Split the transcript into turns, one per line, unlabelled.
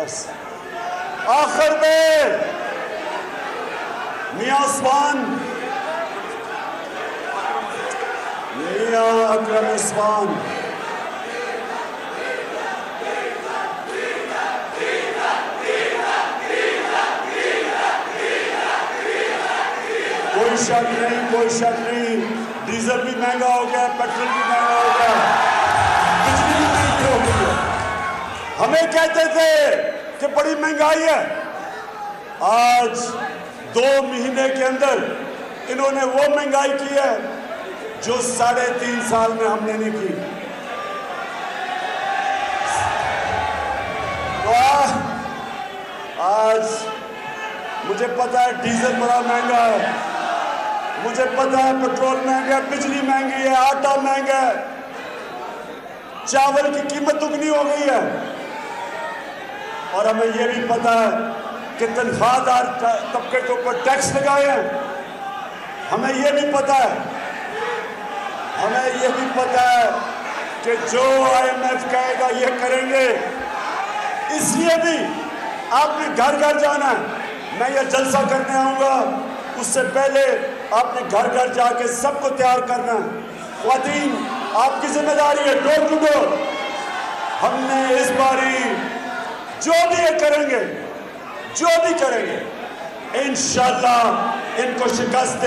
बस आखिर में मियां उस्मान, मियां अकरम उस्मान कोई शक नहीं, कोई शक नहीं, डीजल भी महंगा हो गया, पेट्रोल भी महंगा हो गया, बिजली भी महंगी हो गई है। हमें कहते थे कि बड़ी महंगाई है, आज 2 महीने के अंदर इन्होंने वो महंगाई की है जो 3.5 साल में हमने नहीं की। तो आज मुझे पता है डीजल बड़ा महंगा है, मुझे पता है पेट्रोल महंगा है, बिजली महंगी है, आटा महंगा है, चावल की कीमत दुगनी हो गई है, और हमें यह भी पता है कि तनख्वाहदार तबके के ऊपर टैक्स लगाए हैं। हमें यह भी पता है, हमें यह भी पता है कि जो IMF कहेगा ये करेंगे। इसलिए भी आपने घर घर जाना है। मैं ये जलसा करने आऊँगा, उससे पहले आपने घर घर जाके सबको तैयार करना है। ख्वातीन, आपकी जिम्मेदारी है, डोर टू डोर। हमने इस बारी जो भी ये करेंगे, जो भी करेंगे, इंशाअल्लाह इनको शिकस्त